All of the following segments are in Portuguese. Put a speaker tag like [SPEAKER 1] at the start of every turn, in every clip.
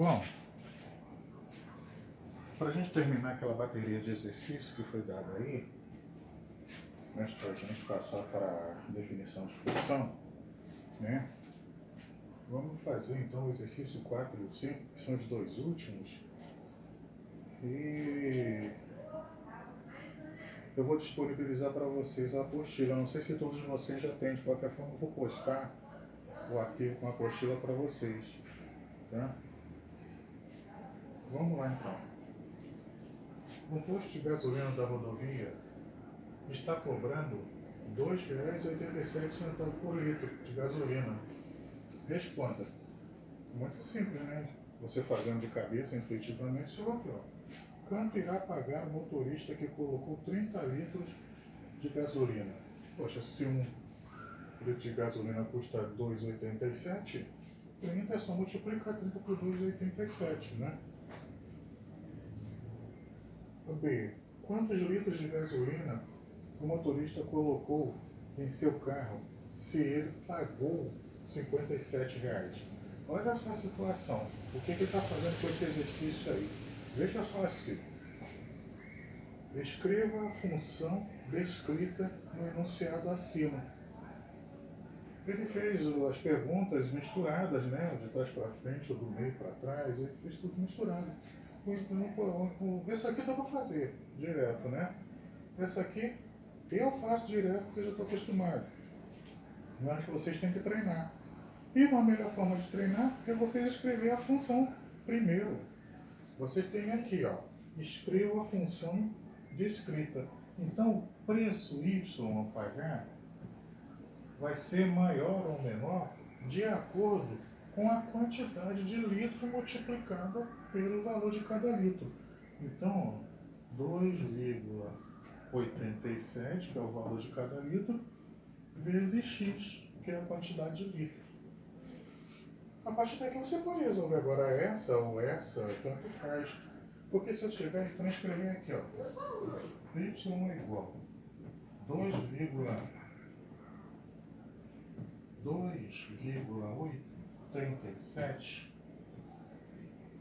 [SPEAKER 1] Bom, para a gente terminar aquela bateria de exercícios que foi dada aí, antes para a gente passar para a definição de função, né? Vamos fazer então o exercício 4 e o 5, que são os dois últimos. E eu vou disponibilizar para vocês a apostila. Não sei se todos vocês já têm, de qualquer forma eu vou postar o arquivo com a apostila para vocês. Tá? Vamos lá então. Um posto de gasolina da rodovia está cobrando R$ 2,87 por litro de gasolina. Responda. Muito simples, né? Você fazendo de cabeça, intuitivamente, você vai aqui, ó. Quanto irá pagar o motorista que colocou 30 litros de gasolina? Poxa, se um litro de gasolina custa R$ 2,87, 30 é só multiplicar 30 por 2,87, né? B. Quantos litros de gasolina o motorista colocou em seu carro se ele pagou R$ 57? Olha só a situação. O que ele está fazendo com esse exercício aí? Veja só assim. Escreva a função descrita no enunciado acima. Ele fez as perguntas misturadas, né? De trás para frente ou do meio para trás. Ele fez tudo misturado. Esse aqui dá para fazer direto, né? Essa aqui eu faço direto porque eu já estou acostumado. Mas vocês têm que treinar. E uma melhor forma de treinar é vocês escrever a função primeiro. Vocês têm aqui, ó, escreva a função descrita. Então, o preço Y a pagar vai ser maior ou menor de acordo com a quantidade de litro multiplicada pelo valor de cada litro. Então, 2,87, que é o valor de cada litro, vezes X, que é a quantidade de litro. A partir daqui você pode resolver agora essa ou essa, tanto faz. Porque se eu tiver que transcrever aqui, ó, y é igual a 2,87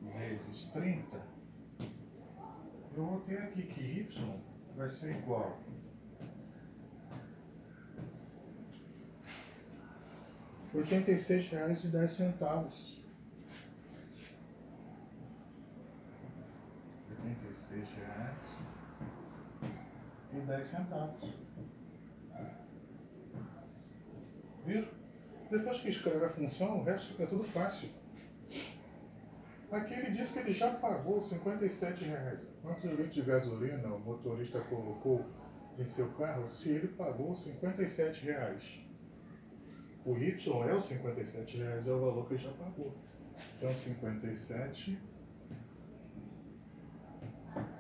[SPEAKER 1] vezes 30, eu vou ter aqui que y vai ser igual a R$ 86,10. R$86,10. Viram? Depois que escreve a função, o resto fica tudo fácil. Aqui ele diz que ele já pagou R$ 57. Quantos litros de gasolina o motorista colocou em seu carro se ele pagou R$ 57? O Y é os R$ 57, é o valor que ele já pagou. Então 57,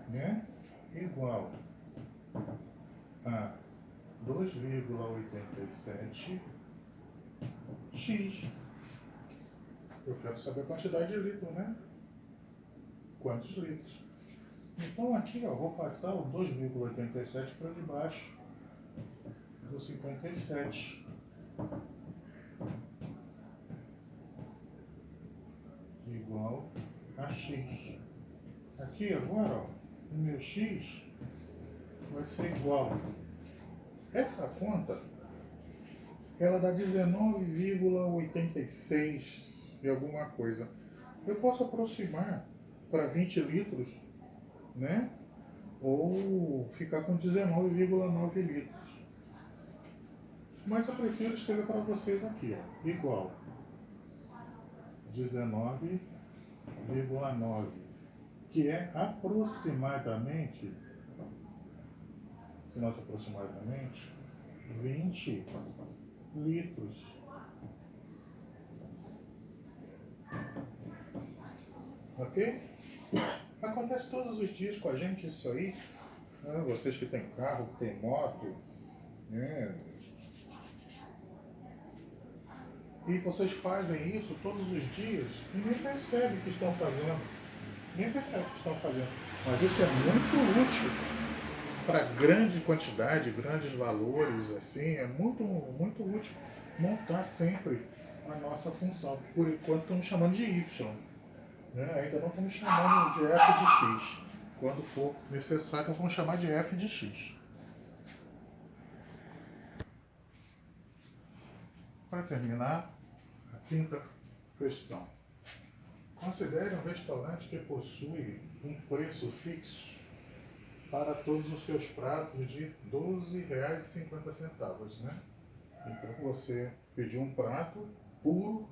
[SPEAKER 1] né, igual a 2,87 X. Eu quero saber a quantidade de litro, né? Quantos litros? Então aqui, ó, vou passar o 2,87 para debaixo do 57. Igual a X. Aqui agora, ó, o meu X vai ser igual. Essa conta, ela dá 19,86 e alguma coisa. Eu posso aproximar para 20 litros, né? Ou ficar com 19,9 litros. Mas eu prefiro escrever para vocês aqui, ó, igual 19,9, que é aproximadamente, se nós aproximadamente, 20 litros. Ok? Acontece todos os dias com a gente isso aí, né? Vocês que têm carro, que têm moto, né? E vocês fazem isso todos os dias e nem percebem o que estão fazendo. Nem percebem o que estão fazendo. Mas isso é muito útil para grande quantidade, grandes valores, assim, é muito, muito útil montar sempre a nossa função. Por enquanto estamos chamando de Y. né? Ainda não estamos chamando de f de x. Quando for necessário, vamos chamar de f de x. Para terminar, a quinta questão. Considere um restaurante que possui um preço fixo para todos os seus pratos de R$ 12,50, né? Então você pediu um prato puro,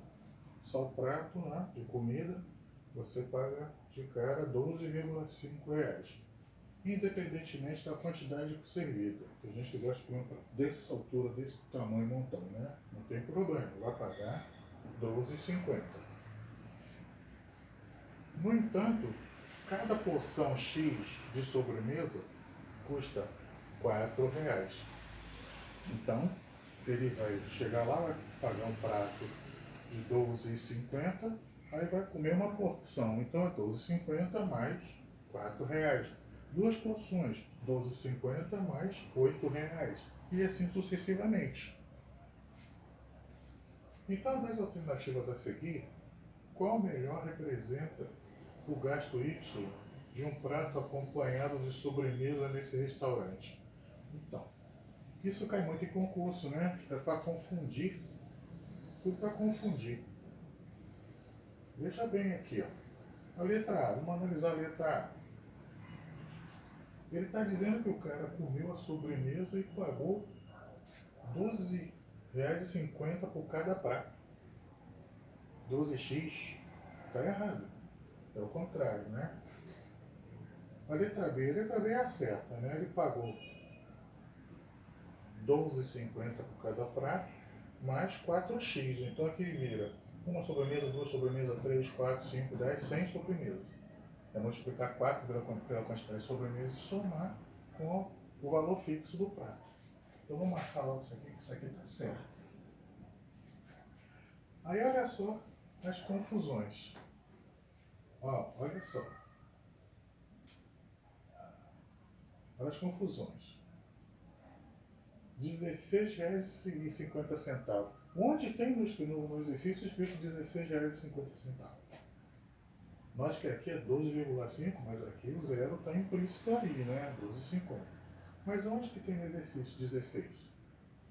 [SPEAKER 1] só prato, né, de comida, você paga de cara R$ 12,5. Independentemente da quantidade servida. Tem gente que gosta de comer um prato dessa altura, desse tamanho, montão, né? Não tem problema, vai pagar R$ 12,50. No entanto, cada porção X de sobremesa custa R$ 4. Então, ele vai chegar lá, vai pagar um prato de R$ 12,50, aí vai comer uma porção. Então é R$ 12,50 mais R$ 4. Duas porções, R$ 12,50 mais R$ 8. E assim sucessivamente. Então, das alternativas a seguir, qual melhor representa o gasto Y de um prato acompanhado de sobremesa nesse restaurante? Então, isso cai muito em concurso, né? É para confundir. Tudo para confundir. Veja bem aqui, ó. A letra A, vamos analisar a letra A. Ele está dizendo que o cara comeu a sobremesa e pagou R$ 12,50 por cada prato. 12x. Está errado. É o contrário, né? A letra B é a certa, né? Ele pagou R$ 12,50 por cada prato, mais 4x. Então aqui vira uma sobremesa, duas sobremesas, 3, 4, 5, 10, 100 sobremesas. É multiplicar 4 pela quantidade de sobremesas e somar com o valor fixo do prato. Então vamos marcar logo isso aqui, que isso aqui está certo. Aí olha só as confusões. Ó, olha só. Olha as confusões. R$ 16,50. Onde tem no exercício escrito R$ 16,50? Nós que aqui é 12,5, mas aqui o zero está implícito ali, né? 12,50. Mas onde que tem no exercício 16?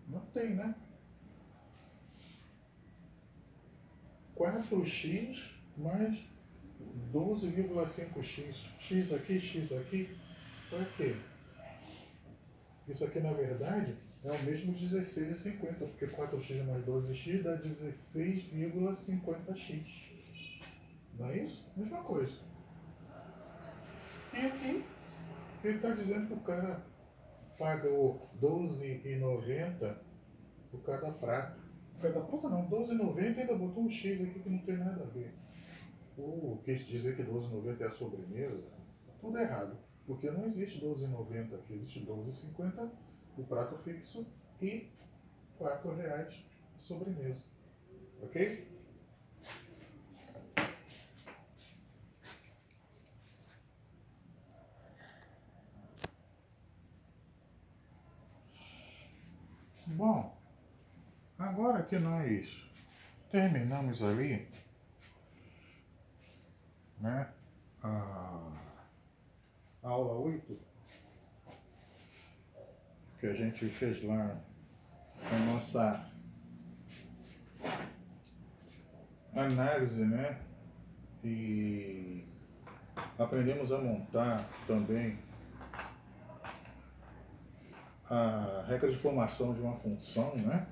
[SPEAKER 1] Não tem, né? 4x mais 12,5x. X aqui. Para quê? Isso aqui, na verdade, é o mesmo 16,50, porque 4x mais 12x dá 16,50x. Não é isso? Mesma coisa. E aqui, ele está dizendo que o cara paga o R$ 12,90 por cada prato. Cada prato não, R$ 12,90 e ainda botou um X aqui que não tem nada a ver. Ou quis dizer que R$ 12,90 é a sobremesa. Tá tudo errado. Porque não existe R$ 12,90 aqui, existe R$ 12,50 o prato fixo e R$ 4 a sobremesa. Ok? Bom, agora que nós terminamos ali, né, a aula 8, que a gente fez lá a nossa análise, né, e aprendemos a montar também a regra de formação de uma função, né?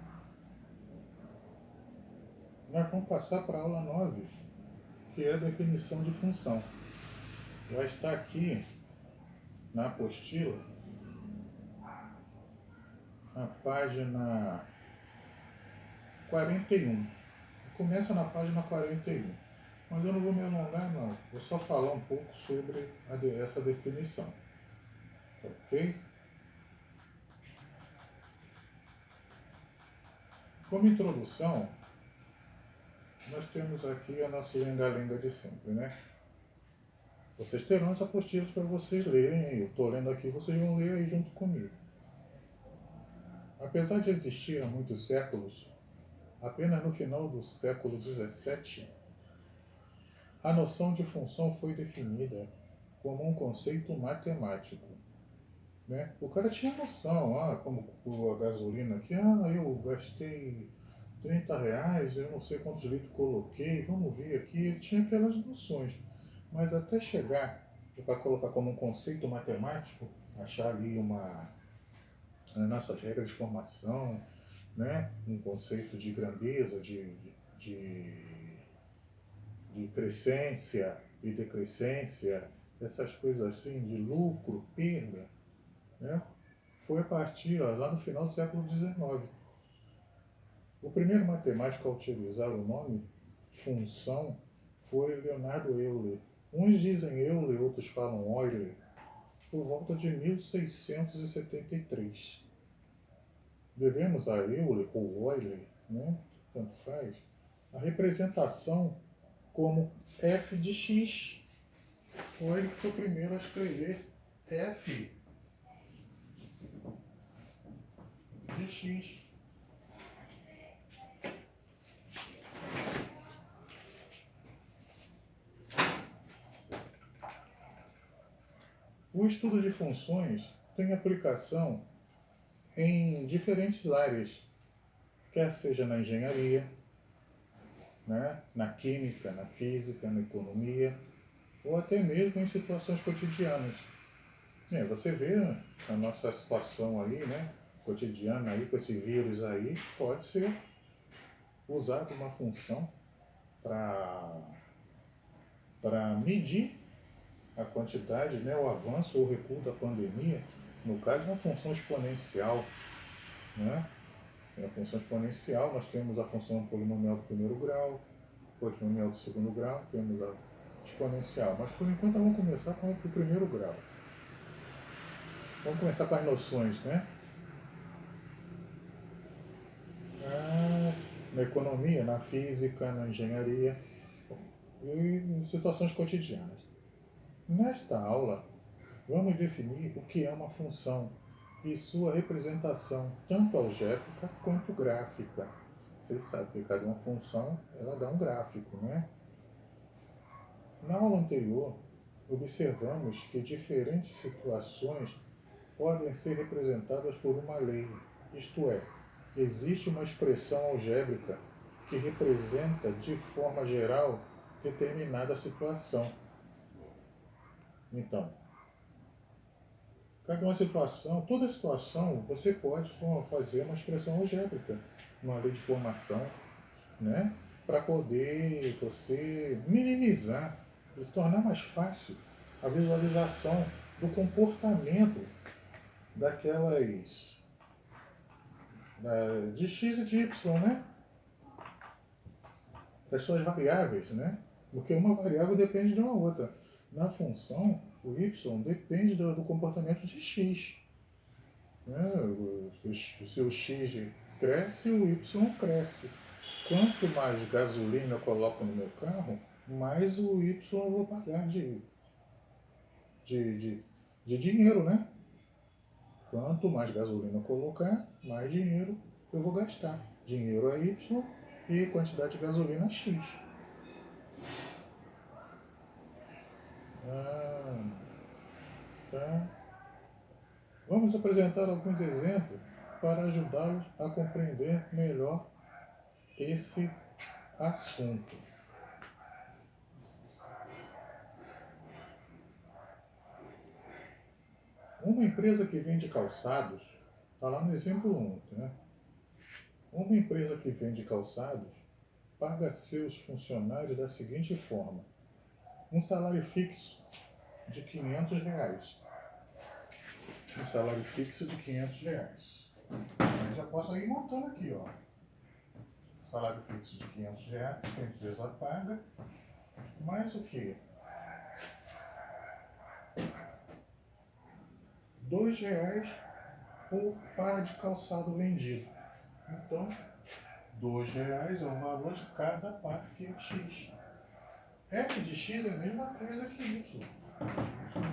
[SPEAKER 1] Nós vamos passar para a aula 9, que é a definição de função. Já está aqui na apostila, na página 41. Começa na página 41. Mas eu não vou me alongar, não. Vou só falar um pouco sobre essa definição. Ok? Como introdução, nós temos aqui a nossa lenga-lenga de sempre, né? Vocês terão as apostilas para vocês lerem aí. Eu estou lendo aqui, vocês vão ler aí junto comigo. Apesar de existir há muitos séculos, apenas no final do século XVII, a noção de função foi definida como um conceito matemático. Né? O cara tinha noção, como a gasolina aqui, eu gastei R$ 30, eu não sei quantos litros coloquei, vamos ver aqui, ele tinha aquelas noções. Mas até chegar para colocar como um conceito matemático, achar ali as nossas regras de formação, né? Um conceito de grandeza, de, de crescência e decrescência, essas coisas assim, de lucro, perda, né? Foi a partir, lá no final do século XIX. O primeiro matemático a utilizar o nome função foi Leonardo Euler. Uns dizem Euler, outros falam Euler, por volta de 1673. Devemos a Euler ou Euler, né? Tanto faz, a representação como f de x. Foi ele que foi o primeiro a escrever f de x. O estudo de funções tem aplicação em diferentes áreas, quer seja na engenharia, né, na química, na física, na economia, ou até mesmo em situações cotidianas. Você vê a nossa situação aí, né, cotidiana aí, com esse vírus aí, pode ser usado uma função para medir a quantidade, né, o avanço ou recuo da pandemia, no caso, uma função exponencial, né? A função exponencial, nós temos a função polinomial do primeiro grau, polinomial do segundo grau, temos a exponencial. Mas por enquanto vamos começar com o primeiro grau. Vamos começar com as noções, né? Na economia, na física, na engenharia e em situações cotidianas. Nesta aula, vamos definir o que é uma função e sua representação, tanto algébrica quanto gráfica. Vocês sabem que cada uma função ela dá um gráfico, né? Na aula anterior, observamos que diferentes situações podem ser representadas por uma lei, isto é, existe uma expressão algébrica que representa de forma geral determinada situação. Então, cada uma situação, toda situação, você pode fazer uma expressão algébrica, uma lei de formação, né? Para poder você minimizar, se tornar mais fácil a visualização do comportamento daquelas de x e de y, né? Das suas variáveis, né? Porque uma variável depende de uma outra. Na função, o y depende do comportamento de x. Né? Se o x cresce, o y cresce. Quanto mais gasolina eu coloco no meu carro, mais o y eu vou pagar de dinheiro, né? Quanto mais gasolina eu colocar, mais dinheiro eu vou gastar. Dinheiro é y e quantidade de gasolina é x. Tá. Vamos apresentar alguns exemplos para ajudá-los a compreender melhor esse assunto. Uma empresa que vende calçados, está lá no exemplo 1, né? Uma empresa que vende calçados paga seus funcionários da seguinte forma: um salário fixo de R$ 500. Um salário fixo de R$ 500. Eu já posso ir montando aqui, ó. Salário fixo de R$ 500 que a empresa paga, mais o quê? R$ 2 por par de calçado vendido. Então, R$ 2 é o valor de cada par que é X. F de X é a mesma coisa que Y.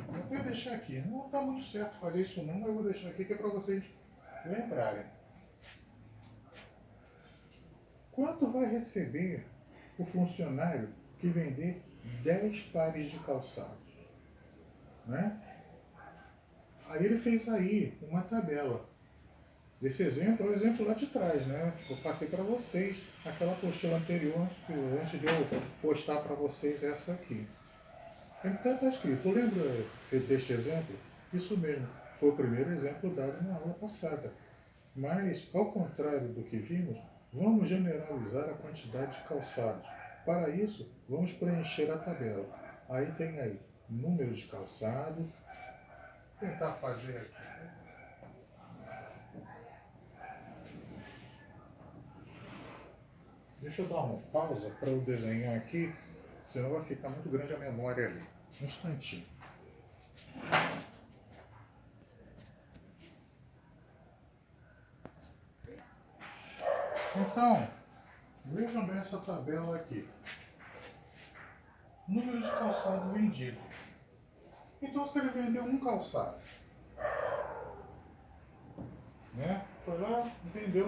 [SPEAKER 1] Vou até deixar aqui. Não está muito certo fazer isso não, mas eu vou deixar aqui que é para vocês lembrarem. Quanto vai receber o funcionário que vender 10 pares de calçados, né? Aí ele fez aí uma tabela. Esse exemplo é o exemplo lá de trás, né? Eu passei para vocês aquela apostila anterior, antes de eu postar para vocês essa aqui. Então está escrito, lembra deste exemplo? Isso mesmo, foi o primeiro exemplo dado na aula passada. Mas, ao contrário do que vimos, vamos generalizar a quantidade de calçados. Para isso, vamos preencher a tabela. Aí tem aí, número de calçado. Vou tentar fazer aqui. Deixa eu dar uma pausa para eu desenhar aqui, senão vai ficar muito grande a memória ali. Um instantinho. Então, vejam bem essa tabela aqui. Número de calçado vendido. Então, se ele vendeu um calçado, né? Foi lá, vendeu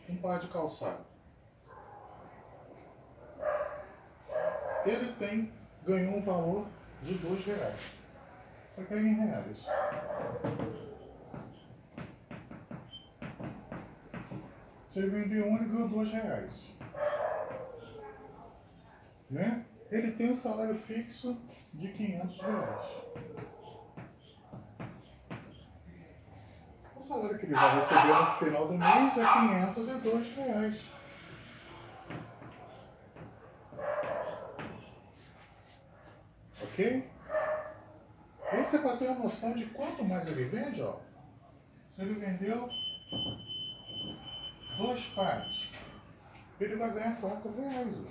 [SPEAKER 1] um par de calçado. Ele ganhou um valor de R$2. Isso aqui é em reais. Se ele vendeu um, ele ganhou R$2. Né? Ele tem um salário fixo de R$500. O salário que ele vai receber no final do mês é R$502. Ok? Esse é para ter uma noção de quanto mais ele vende, ó. Se ele vendeu 2 pares, ele vai ganhar R$4.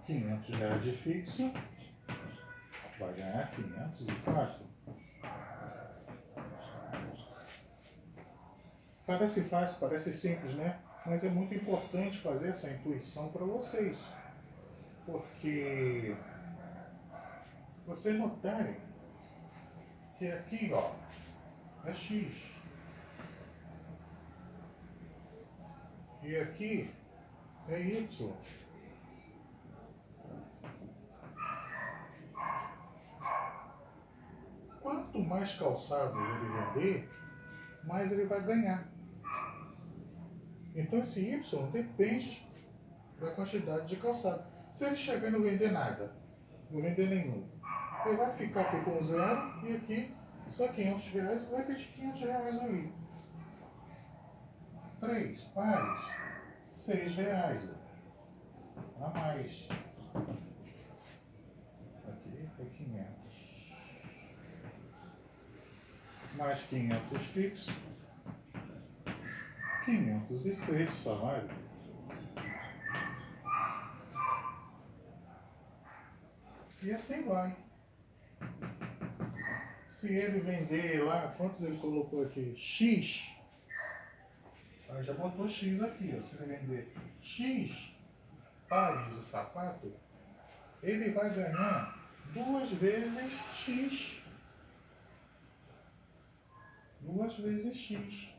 [SPEAKER 1] R$500 de fixo, vai ganhar 504. Parece fácil, parece simples, né? Mas é muito importante fazer essa intuição para vocês. Porque vocês notarem que aqui, ó, é X. E aqui é Y. Quanto mais calçado ele vender, mais ele vai ganhar. Então esse Y depende da quantidade de calçado. Se ele chegar e não vender nada, não vender nenhum, ele vai ficar aqui com zero e aqui só R$500, vai ter R$500 ali. 3 pares, R$6 a mais. Aqui é 500. Mais 500 fixo, 506 de salário. E assim vai. Se ele vender lá, quantos ele colocou aqui? X. Aí já botou X aqui, ó. Se ele vender X pares de sapato, ele vai ganhar 2 vezes X. 2 vezes X.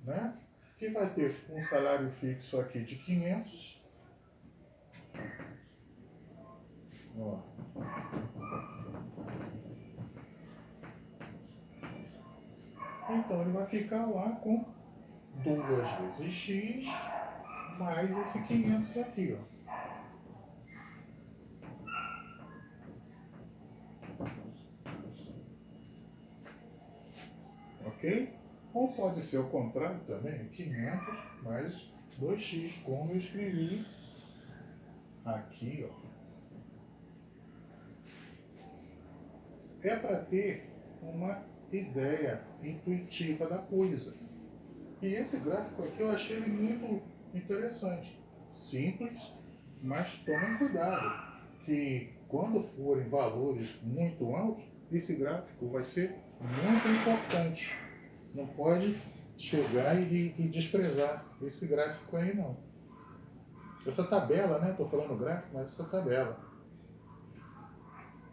[SPEAKER 1] Né? Que vai ter um salário fixo aqui de 500. Ó. Então ele vai ficar lá com 2 vezes X mais esse 500 aqui, ó. Ok? Ou pode ser o contrário também, 500 mais 2x, como eu escrevi aqui, ó. É para ter uma ideia intuitiva da coisa. E esse gráfico aqui eu achei ele muito interessante. Simples, mas tomem cuidado, que quando forem valores muito altos, esse gráfico vai ser muito importante. Não pode chegar e desprezar esse gráfico aí, não. Essa tabela, né? Estou falando gráfico, mas essa tabela.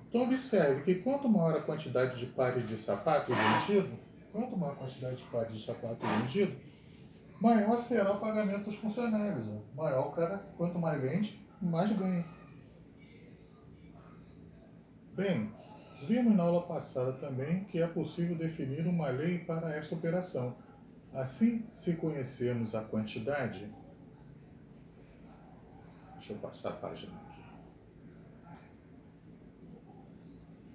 [SPEAKER 1] Então observe que quanto maior a quantidade de pares de sapato vendido, quanto maior a quantidade de pares de sapato vendido, maior será o pagamento dos funcionários. Maior o cara, quanto mais vende, mais ganha. Bem, vimos na aula passada também que é possível definir uma lei para esta operação. Assim, se conhecermos a quantidade, deixa eu passar a página aqui,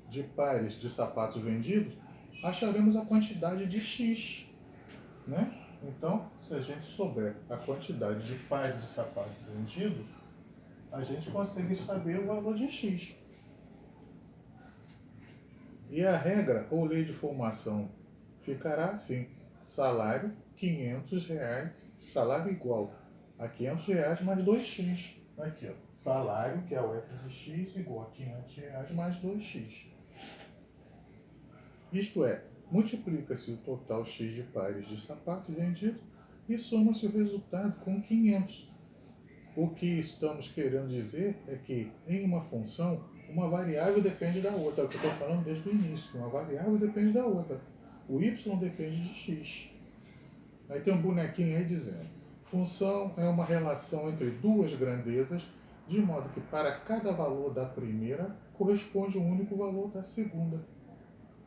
[SPEAKER 1] de pares de sapatos vendidos, acharemos a quantidade de X, né? Então, se a gente souber a quantidade de pares de sapatos vendidos, a gente consegue saber o valor de X. E a regra ou lei de formação ficará assim: salário R$ 500, salário igual a R$ 500 mais 2x. Aqui, ó, salário, que é o F de X, igual a R$ 500 mais 2x. Isto é, multiplica-se o total X de pares de sapatos vendidos e soma-se o resultado com 500. O que estamos querendo dizer é que, em uma função, uma variável depende da outra. É o que eu estou falando desde o início. Uma variável depende da outra. O y depende de x. Aí tem um bonequinho aí dizendo: função é uma relação entre duas grandezas, de modo que para cada valor da primeira corresponde um único valor da segunda.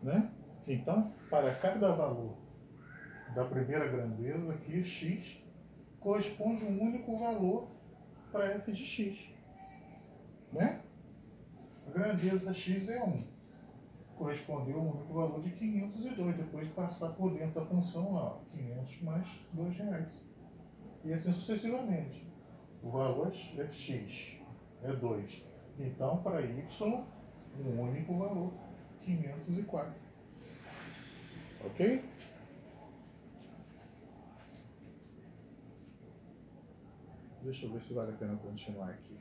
[SPEAKER 1] Né? Então, para cada valor da primeira grandeza, aqui, x, corresponde um único valor para f de x. Né? A grandeza x é 1. Correspondeu a um único valor de 502, depois de passar por dentro da função lá, 500 mais R$ 2. E assim sucessivamente. O valor é x, é 2. Então, para y, um único valor, 504. Ok? Deixa eu ver se vale a pena continuar aqui.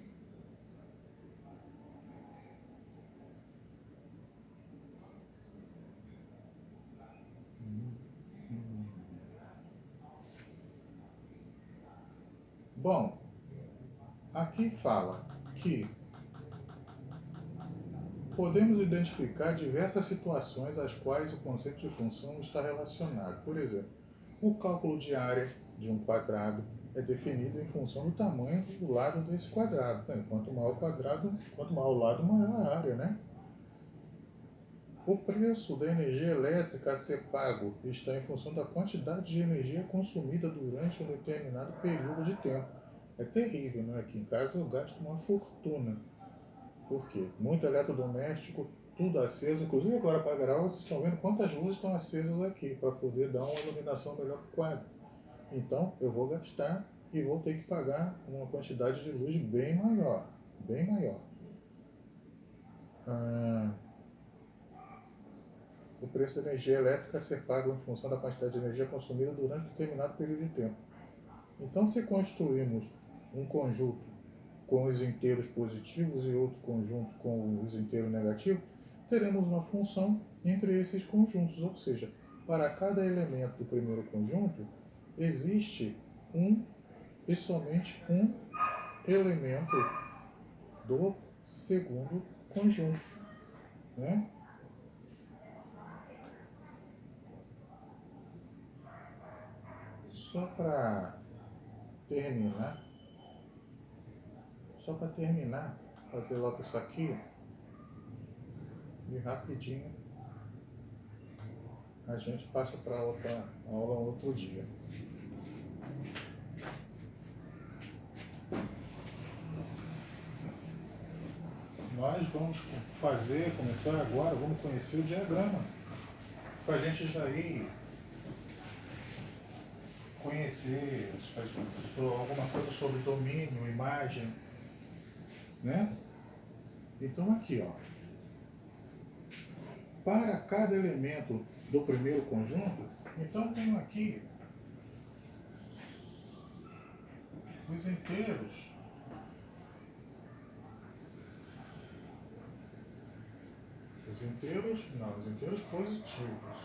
[SPEAKER 1] Bom, aqui fala que podemos identificar diversas situações às quais o conceito de função está relacionado. Por exemplo, o cálculo de área de um quadrado é definido em função do tamanho do lado desse quadrado. Quanto maior o quadrado, quanto maior o lado, maior a área, né? O preço da energia elétrica a ser pago está em função da quantidade de energia consumida durante um determinado período de tempo. É terrível, né? Aqui em casa eu gasto uma fortuna. Por quê? Muito eletrodoméstico, tudo aceso. Inclusive agora para gravar, vocês estão vendo quantas luzes estão acesas aqui para poder dar uma iluminação melhor para o quadro. Então eu vou gastar e vou ter que pagar uma quantidade de luz bem maior. Bem maior. O preço da energia elétrica a ser pago em função da quantidade de energia consumida durante um determinado período de tempo. Então, se construirmos um conjunto com os inteiros positivos e outro conjunto com os inteiros negativos, teremos uma função entre esses conjuntos, ou seja, para cada elemento do primeiro conjunto, existe um e somente um elemento do segundo conjunto. Né? Só para terminar, fazer logo isso aqui e rapidinho a gente passa para outra aula outro dia. Nós vamos começar agora, vamos conhecer o diagrama, para a gente já ir conhecer alguma coisa sobre domínio, imagem, né? Então aqui, ó, para cada elemento do primeiro conjunto, então tenho aqui os inteiros positivos.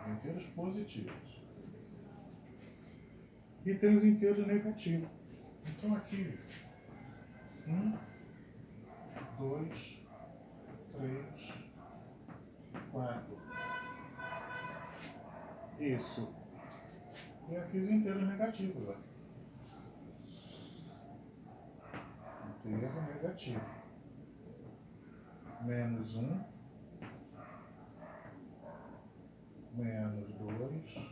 [SPEAKER 1] Inteiros positivos. E tem os inteiros negativos. Então aqui, 1, 2, 3, 4. Isso. E aqui os inteiros negativos, ó. Inteiro negativo. Menos 1, menos 2,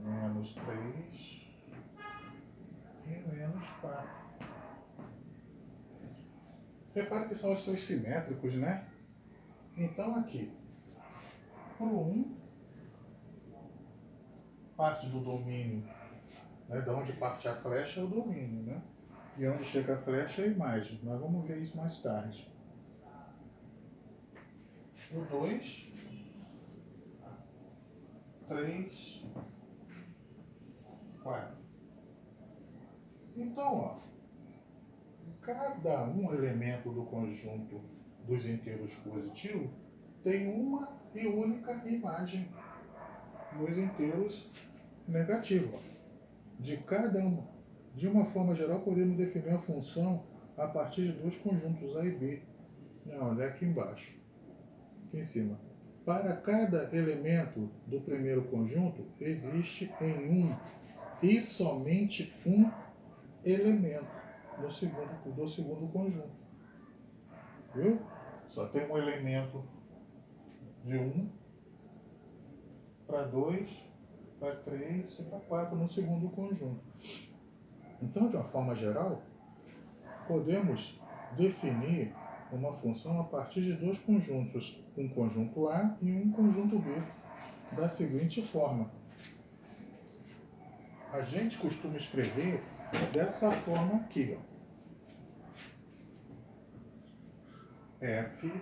[SPEAKER 1] menos 3 e menos 4. Repare que são os seus simétricos, né? Então aqui, para o 1, parte do domínio, né? De onde parte a flecha é o domínio, né? E onde chega a flecha é a imagem. Nós vamos ver isso mais tarde. O 2, 3, 4. Então, ó, cada um elemento do conjunto dos inteiros positivos tem uma e única imagem nos inteiros negativos. De cada uma. De uma forma geral, podemos definir a função a partir de dois conjuntos A e B. Olha aqui embaixo, aqui em cima. Para cada elemento do primeiro conjunto, existe em um e somente um elemento do segundo conjunto. Viu? Só tem um elemento de 1 para 2, para 3 e para 4 no segundo conjunto. Então, de uma forma geral, podemos definir uma função a partir de dois conjuntos, um conjunto A e um conjunto B, da seguinte forma. A gente costuma escrever dessa forma aqui, ó. F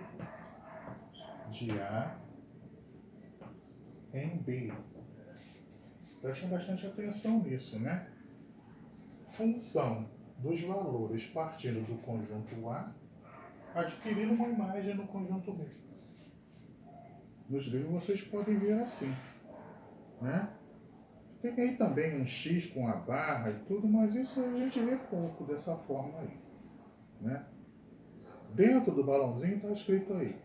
[SPEAKER 1] de A em B. Prestem bastante atenção nisso, né? Função dos valores partindo do conjunto A, adquirindo uma imagem no conjunto B. Nos livros vocês podem ver assim, né? Tem aí também um X com a barra e tudo, mas isso a gente vê pouco dessa forma aí, né? Dentro do balãozinho está escrito aí,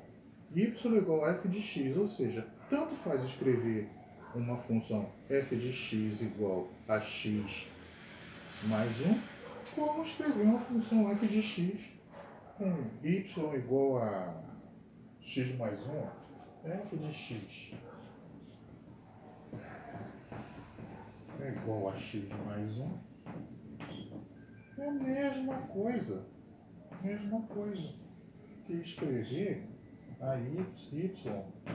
[SPEAKER 1] y igual a f de x, ou seja, tanto faz escrever uma função f de x igual a x mais 1, como escrever uma função f de x com y igual a x mais 1, f de x é igual a x mais 1, é a mesma coisa que escrever a y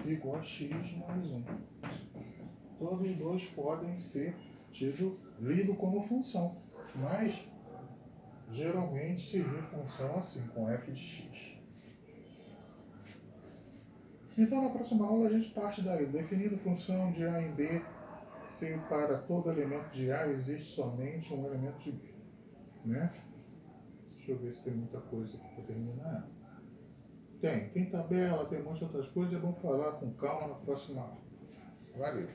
[SPEAKER 1] igual a x mais 1. Todos os dois podem ser lido como função, mas geralmente se vê função assim, com f de x. Então, na próxima aula, a gente parte daí, definindo função de A em B, se para todo elemento de A existe somente um elemento de B, né? Deixa eu ver se tem muita coisa aqui para terminar. Tem tabela, tem um monte de outras coisas, é bom falar com calma na próxima aula. Valeu!